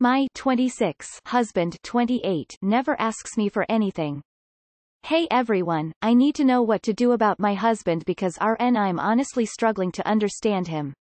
My 26 husband 28 never asks me for anything. Hey everyone, I need to know what to do about my husband because I'm honestly struggling to understand him.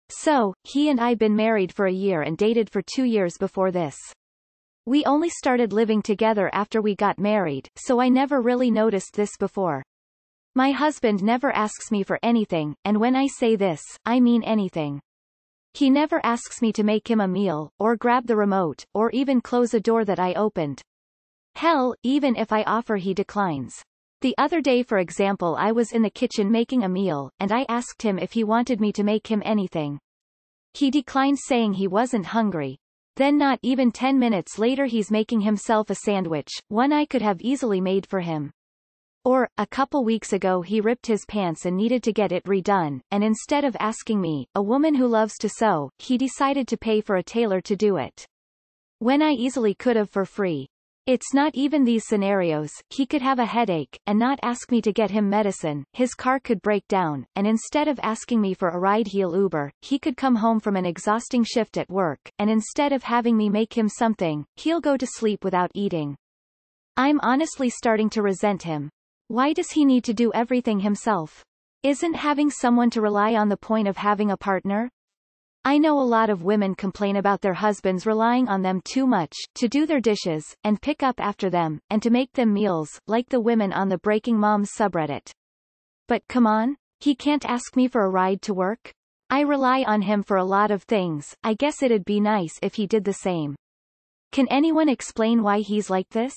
So, he and I been married for a year and dated for 2 years before this. We only started living together after we got married, so I never really noticed this before. My husband never asks me for anything, and when I say this, I mean anything. He never asks me to make him a meal, or grab the remote, or even close a door that I opened. Hell, even if I offer he declines. The other day for example I was in the kitchen making a meal, and I asked him if he wanted me to make him anything. He declined saying he wasn't hungry. Then not even 10 minutes later he's making himself a sandwich, one I could have easily made for him. Or, a couple weeks ago he ripped his pants and needed to get it redone, and instead of asking me, a woman who loves to sew, he decided to pay for a tailor to do it. When I easily could have for free. It's not even these scenarios, he could have a headache, and not ask me to get him medicine, his car could break down, and instead of asking me for a ride he'll Uber, he could come home from an exhausting shift at work, and instead of having me make him something, he'll go to sleep without eating. I'm honestly starting to resent him. Why does he need to do everything himself? Isn't having someone to rely on the point of having a partner? I know a lot of women complain about their husbands relying on them too much, to do their dishes, and pick up after them, and to make them meals, like the women on the Breaking Moms subreddit. But come on, he can't ask me for a ride to work? I rely on him for a lot of things, I guess it'd be nice if he did the same. Can anyone explain why he's like this?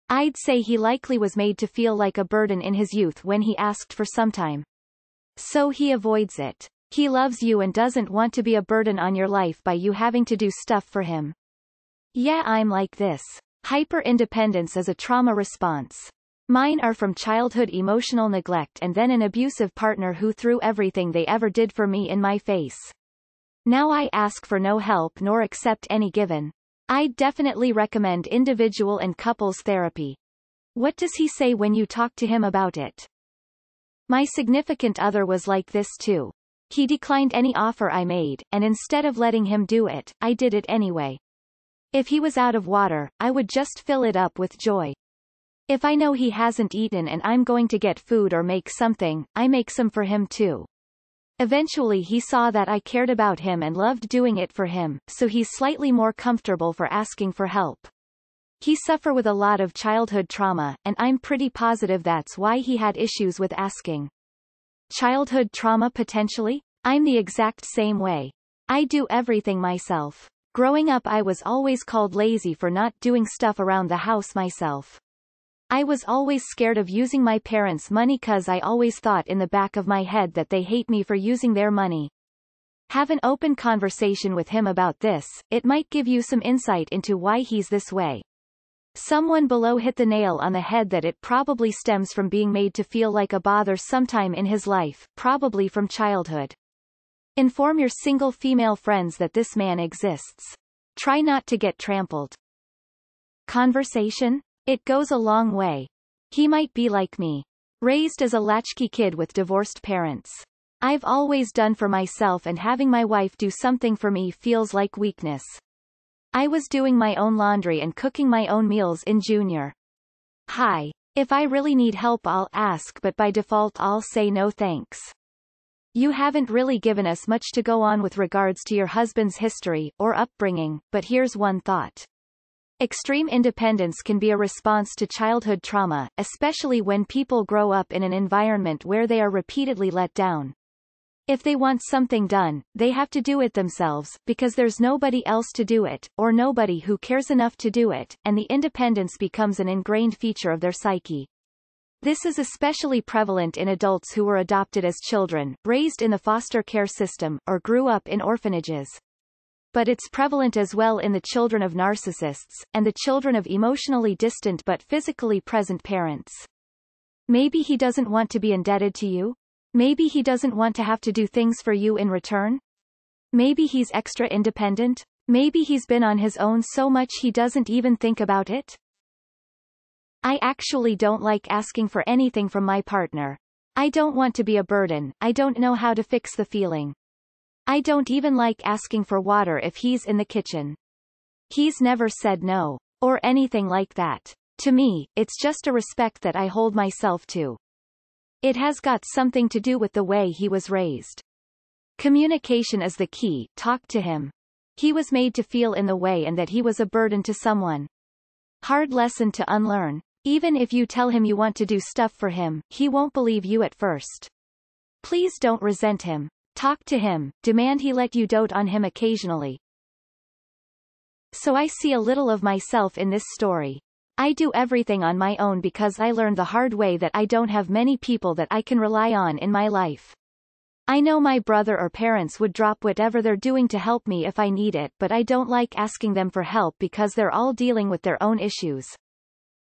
I'd say he likely was made to feel like a burden in his youth when he asked for some time. So he avoids it. He loves you and doesn't want to be a burden on your life by you having to do stuff for him. Yeah, I'm like this. Hyper-independence is a trauma response. Mine are from childhood emotional neglect and then an abusive partner who threw everything they ever did for me in my face. Now I ask for no help nor accept any given. I'd definitely recommend individual and couples therapy. What does he say when you talk to him about it? My significant other was like this too. He declined any offer I made, and instead of letting him do it, I did it anyway. If he was out of water, I would just fill it up with joy. If I know he hasn't eaten and I'm going to get food or make something, I make some for him too. Eventually he saw that I cared about him and loved doing it for him, so he's slightly more comfortable for asking for help. He suffered with a lot of childhood trauma, and I'm pretty positive that's why he had issues with asking. Childhood trauma potentially? I'm the exact same way. I do everything myself. Growing up I was always called lazy for not doing stuff around the house myself. I was always scared of using my parents' money cause I always thought in the back of my head that they hate me for using their money. Have an open conversation with him about this, it might give you some insight into why he's this way. Someone below hit the nail on the head that it probably stems from being made to feel like a bother sometime in his life, probably from childhood. Inform your single female friends that this man exists. Try not to get trampled. Conversation? It goes a long way. He might be like me. Raised as a latchkey kid with divorced parents. I've always done for myself and having my wife do something for me feels like weakness. I was doing my own laundry and cooking my own meals in junior high. If I really need help I'll ask but by default I'll say no thanks. You haven't really given us much to go on with regards to your husband's history or upbringing, but here's one thought. Extreme independence can be a response to childhood trauma, especially when people grow up in an environment where they are repeatedly let down. If they want something done, they have to do it themselves, because there's nobody else to do it, or nobody who cares enough to do it, and the independence becomes an ingrained feature of their psyche. This is especially prevalent in adults who were adopted as children, raised in the foster care system, or grew up in orphanages. But it's prevalent as well in the children of narcissists, and the children of emotionally distant but physically present parents. Maybe he doesn't want to be indebted to you? Maybe he doesn't want to have to do things for you in return? Maybe he's extra independent? Maybe he's been on his own so much he doesn't even think about it? I actually don't like asking for anything from my partner. I don't want to be a burden, I don't know how to fix the feeling. I don't even like asking for water if he's in the kitchen. He's never said no. Or anything like that. To me, it's just a respect that I hold myself to. It has got something to do with the way he was raised. Communication is the key. Talk to him. He was made to feel in the way and that he was a burden to someone. Hard lesson to unlearn. Even if you tell him you want to do stuff for him, he won't believe you at first. Please don't resent him. Talk to him, demand he let you dote on him occasionally. So I see a little of myself in this story. I do everything on my own because I learned the hard way that I don't have many people that I can rely on in my life. I know my brother or parents would drop whatever they're doing to help me if I need it, but I don't like asking them for help because they're all dealing with their own issues.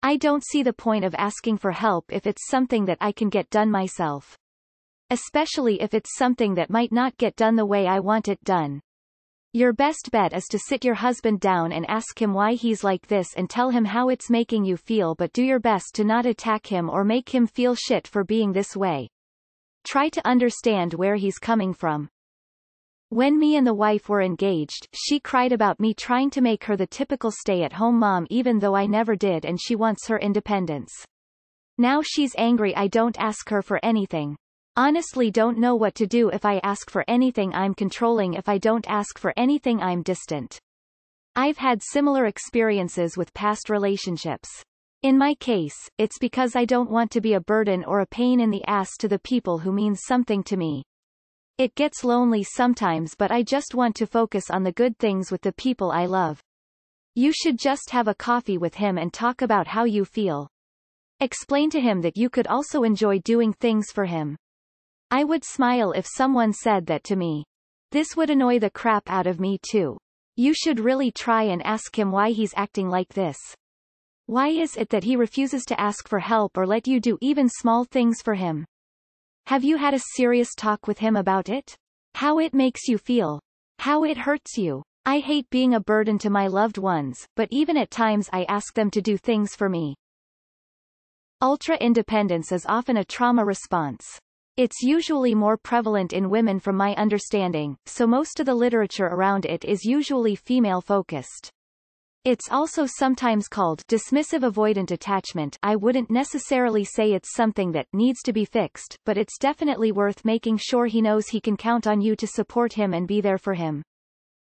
I don't see the point of asking for help if it's something that I can get done myself. Especially if it's something that might not get done the way I want it done. Your best bet is to sit your husband down and ask him why he's like this and tell him how it's making you feel, but do your best to not attack him or make him feel shit for being this way. Try to understand where he's coming from. When me and the wife were engaged, she cried about me trying to make her the typical stay-at-home mom even though I never did, and she wants her independence. Now she's angry I don't ask her for anything. Honestly don't know what to do. If I ask for anything I'm controlling, if I don't ask for anything I'm distant. I've had similar experiences with past relationships. In my case, it's because I don't want to be a burden or a pain in the ass to the people who mean something to me. It gets lonely sometimes, but I just want to focus on the good things with the people I love. You should just have a coffee with him and talk about how you feel. Explain to him that you could also enjoy doing things for him. I would smile if someone said that to me. This would annoy the crap out of me too. You should really try and ask him why he's acting like this. Why is it that he refuses to ask for help or let you do even small things for him? Have you had a serious talk with him about it? How it makes you feel? How it hurts you? I hate being a burden to my loved ones, but even at times I ask them to do things for me. Ultra-independence is often a trauma response. It's usually more prevalent in women from my understanding, so most of the literature around it is usually female-focused. It's also sometimes called dismissive avoidant attachment. I wouldn't necessarily say it's something that needs to be fixed, but it's definitely worth making sure he knows he can count on you to support him and be there for him.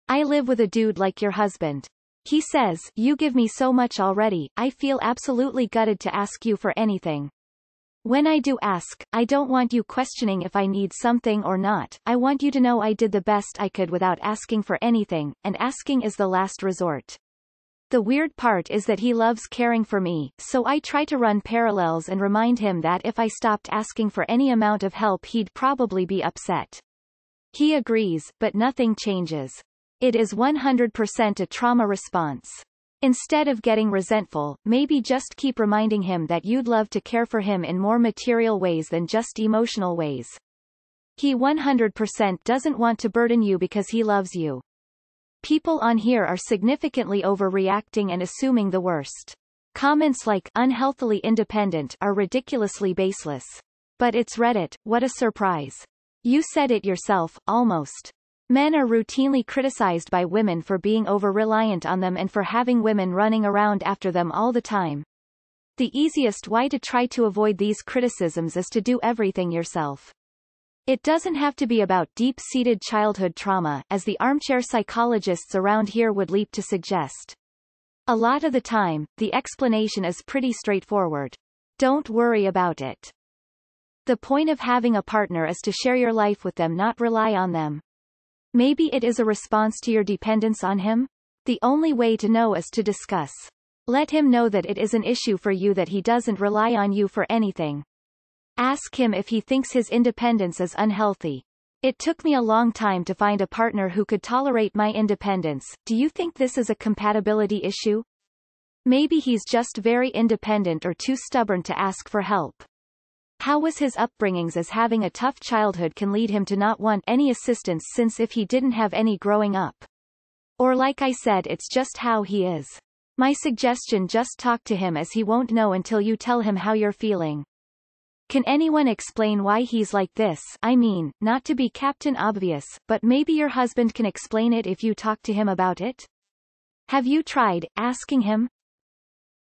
I live with a dude like your husband. He says, "You give me so much already, I feel absolutely gutted to ask you for anything. When I do ask, I don't want you questioning if I need something or not. I want you to know I did the best I could without asking for anything, and asking is the last resort." The weird part is that he loves caring for me, so I try to run parallels and remind him that if I stopped asking for any amount of help he'd probably be upset. He agrees, but nothing changes. It is 100% a trauma response. Instead of getting resentful, maybe just keep reminding him that you'd love to care for him in more material ways than just emotional ways. He 100% doesn't want to burden you because he loves you. People on here are significantly overreacting and assuming the worst. Comments like "unhealthily independent" are ridiculously baseless. But it's Reddit, what a surprise. You said it yourself, almost. Men are routinely criticized by women for being over-reliant on them and for having women running around after them all the time. The easiest way to try to avoid these criticisms is to do everything yourself. It doesn't have to be about deep-seated childhood trauma, as the armchair psychologists around here would leap to suggest. A lot of the time, the explanation is pretty straightforward. Don't worry about it. The point of having a partner is to share your life with them, not rely on them. Maybe it is a response to your dependence on him? The only way to know is to discuss. Let him know that it is an issue for you that he doesn't rely on you for anything. Ask him if he thinks his independence is unhealthy. It took me a long time to find a partner who could tolerate my independence. Do you think this is a compatibility issue? Maybe he's just very independent or too stubborn to ask for help. How was his upbringings, as having a tough childhood can lead him to not want any assistance since if he didn't have any growing up? Or like I said, it's just how he is. My suggestion: just talk to him, as he won't know until you tell him how you're feeling. Can anyone explain why he's like this? I mean, not to be Captain Obvious, but maybe your husband can explain it if you talk to him about it? Have you tried asking him?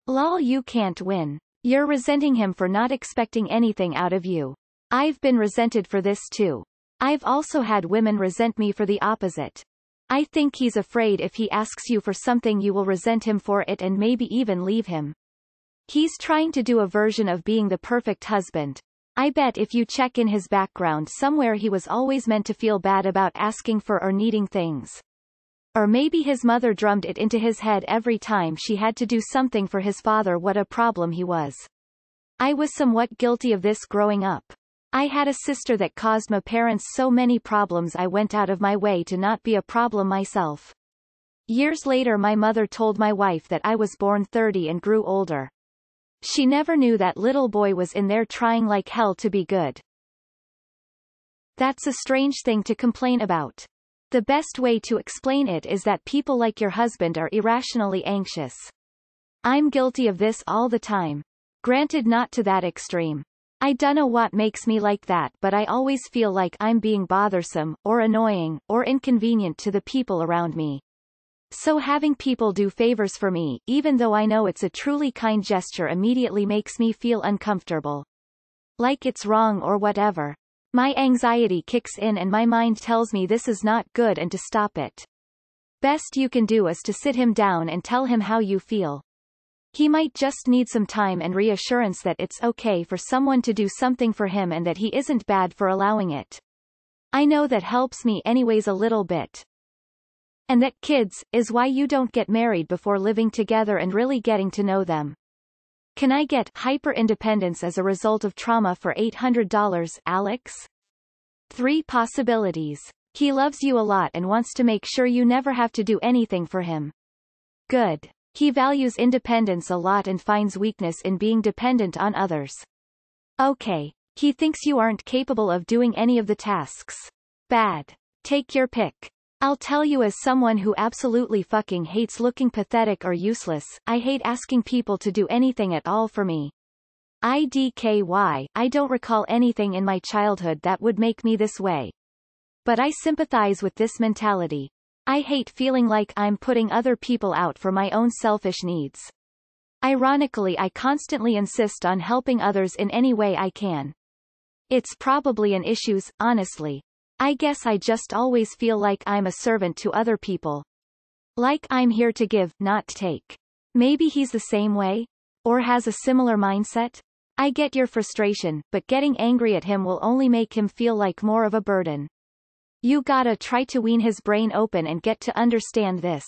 Lol, you can't win. You're resenting him for not expecting anything out of you. I've been resented for this too. I've also had women resent me for the opposite. I think he's afraid if he asks you for something you will resent him for it and maybe even leave him. He's trying to do a version of being the perfect husband. I bet if you check in his background somewhere he was always meant to feel bad about asking for or needing things. Or maybe his mother drummed it into his head every time she had to do something for his father. What a problem he was. I was somewhat guilty of this growing up. I had a sister that caused my parents so many problems I went out of my way to not be a problem myself. Years later my mother told my wife that I was born 30 and grew older. She never knew that little boy was in there trying like hell to be good. That's a strange thing to complain about. The best way to explain it is that people like your husband are irrationally anxious. I'm guilty of this all the time. Granted, not to that extreme. I dunno what makes me like that, but I always feel like I'm being bothersome, or annoying, or inconvenient to the people around me. So having people do favors for me, even though I know it's a truly kind gesture, immediately makes me feel uncomfortable. Like it's wrong or whatever. My anxiety kicks in and my mind tells me this is not good and to stop it. Best you can do is to sit him down and tell him how you feel. He might just need some time and reassurance that it's okay for someone to do something for him and that he isn't bad for allowing it. I know that helps me anyways a little bit. And that, kids, is why you don't get married before living together and really getting to know them. Can I get hyper-independence as a result of trauma for $800, Alex? 3 possibilities. He loves you a lot and wants to make sure you never have to do anything for him. Good. He values independence a lot and finds weakness in being dependent on others. Okay. He thinks you aren't capable of doing any of the tasks. Bad. Take your pick. I'll tell you, as someone who absolutely fucking hates looking pathetic or useless, I hate asking people to do anything at all for me. IDKY, I don't recall anything in my childhood that would make me this way. But I sympathize with this mentality. I hate feeling like I'm putting other people out for my own selfish needs. Ironically, I constantly insist on helping others in any way I can. It's probably an issue, honestly. I guess I just always feel like I'm a servant to other people. Like I'm here to give, not take. Maybe he's the same way? Or has a similar mindset? I get your frustration, but getting angry at him will only make him feel like more of a burden. You gotta try to wean his brain open and get to understand this.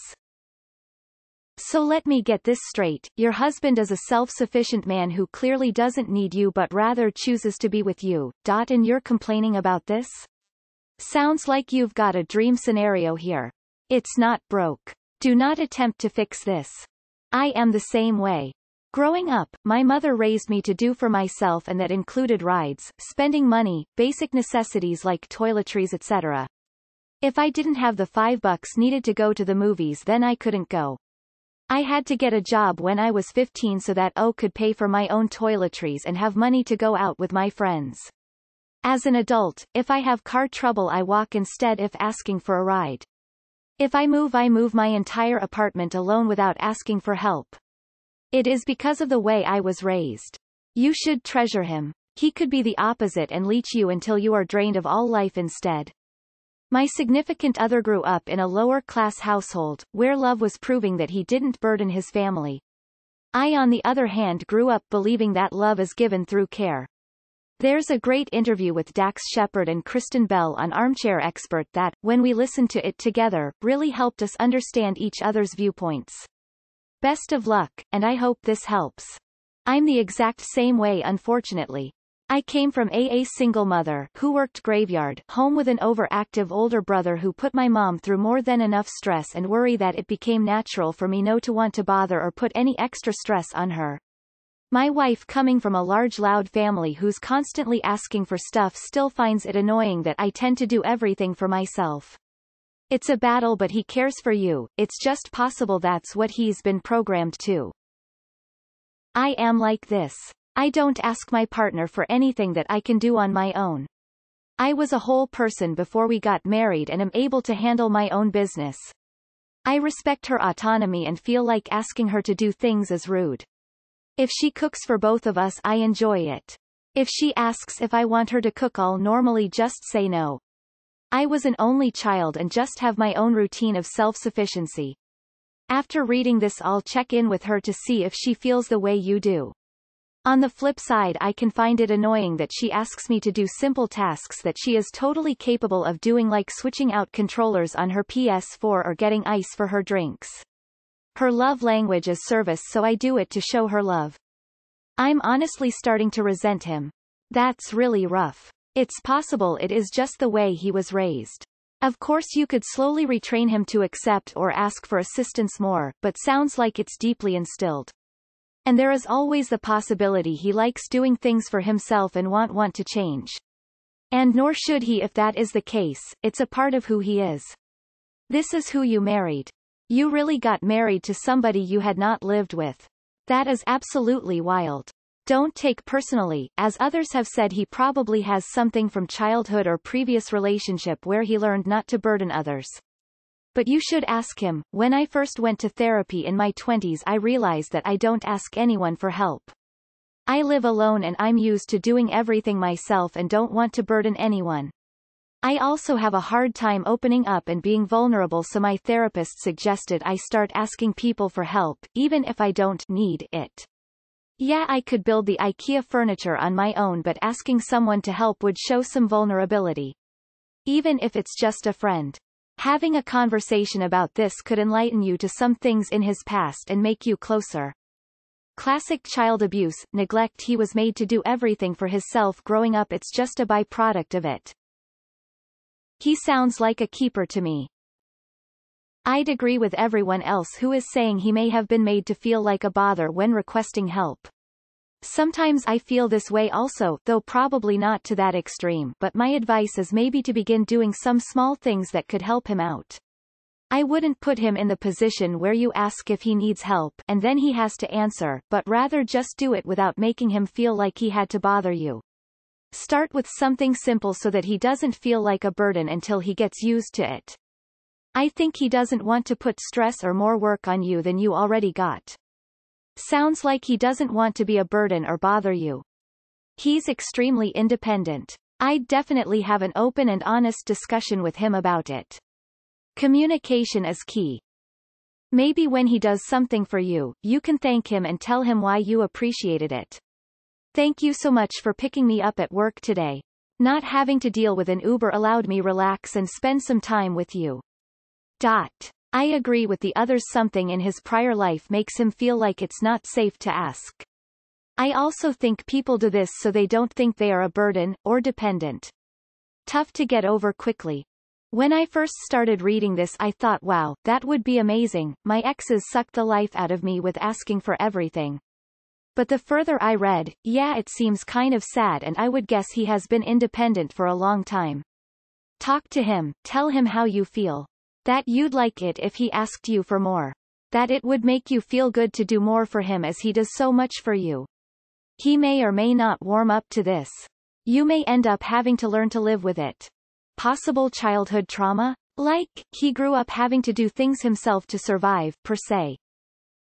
So let me get this straight, your husband is a self-sufficient man who clearly doesn't need you but rather chooses to be with you. And you're complaining about this? Sounds like you've got a dream scenario here. It's not broke. Do not attempt to fix this. I am the same way. Growing up, my mother raised me to do for myself, and that included rides, spending money, basic necessities like toiletries, etc. If I didn't have the $5 needed to go to the movies, then I couldn't go. I had to get a job when I was 15 so that I could pay for my own toiletries and have money to go out with my friends. As an adult, if I have car trouble I walk instead if asking for a ride. If I move my entire apartment alone without asking for help. It is because of the way I was raised. You should treasure him. He could be the opposite and leech you until you are drained of all life instead. My significant other grew up in a lower-class household, where love was proving that he didn't burden his family. I, on the other hand, grew up believing that love is given through care. There's a great interview with Dax Shepard and Kristen Bell on Armchair Expert that, when we listened to it together, really helped us understand each other's viewpoints. Best of luck, and I hope this helps. I'm the exact same way, unfortunately. I came from a single mother who worked graveyard, home with an overactive older brother who put my mom through more than enough stress and worry that it became natural for me not to want to bother or put any extra stress on her. My wife, coming from a large loud family who's constantly asking for stuff, still finds it annoying that I tend to do everything for myself. It's a battle, but he cares for you. It's just possible that's what he's been programmed to. I am like this. I don't ask my partner for anything that I can do on my own. I was a whole person before we got married and am able to handle my own business. I respect her autonomy and feel like asking her to do things is rude. If she cooks for both of us, I enjoy it. If she asks if I want her to cook, I'll normally just say no. I was an only child and just have my own routine of self-sufficiency. After reading this, I'll check in with her to see if she feels the way you do. On the flip side, I can find it annoying that she asks me to do simple tasks that she is totally capable of doing, like switching out controllers on her PS4 or getting ice for her drinks. Her love language is service, so I do it to show her love. I'm honestly starting to resent him. That's really rough. It's possible it is just the way he was raised. Of course you could slowly retrain him to accept or ask for assistance more, but sounds like it's deeply instilled. And there is always the possibility he likes doing things for himself and won't want to change. And nor should he if that is the case, it's a part of who he is. This is who you married. You really got married to somebody you had not lived with. That is absolutely wild. Don't take personally, as others have said he probably has something from childhood or previous relationship where he learned not to burden others. But you should ask him. When I first went to therapy in my 20s, I realized that I don't ask anyone for help. I live alone and I'm used to doing everything myself and don't want to burden anyone. I also have a hard time opening up and being vulnerable, so my therapist suggested I start asking people for help, even if I don't need it. Yeah, I could build the IKEA furniture on my own, but asking someone to help would show some vulnerability. Even if it's just a friend. Having a conversation about this could enlighten you to some things in his past and make you closer. Classic child abuse, neglect. He was made to do everything for himself growing up. It's just a byproduct of it. He sounds like a keeper to me. I'd agree with everyone else who is saying he may have been made to feel like a bother when requesting help. Sometimes I feel this way also, though probably not to that extreme, but my advice is maybe to begin doing some small things that could help him out. I wouldn't put him in the position where you ask if he needs help and then he has to answer, but rather just do it without making him feel like he had to bother you. Start with something simple so that he doesn't feel like a burden until he gets used to it. I think he doesn't want to put stress or more work on you than you already got. Sounds like he doesn't want to be a burden or bother you. He's extremely independent. I'd definitely have an open and honest discussion with him about it. Communication is key. Maybe when he does something for you, you can thank him and tell him why you appreciated it. Thank you so much for picking me up at work today. Not having to deal with an Uber allowed me relax and spend some time with you. I agree with the others. Something in his prior life makes him feel like it's not safe to ask. I also think people do this so they don't think they are a burden or dependent. Tough to get over quickly. When I first started reading this, I thought, wow, that would be amazing. My exes sucked the life out of me with asking for everything. But the further I read, yeah, it seems kind of sad, and I would guess he has been independent for a long time. Talk to him, tell him how you feel. That you'd like it if he asked you for more. That it would make you feel good to do more for him as he does so much for you. He may or may not warm up to this. You may end up having to learn to live with it. Possible childhood trauma? Like, he grew up having to do things himself to survive, per se.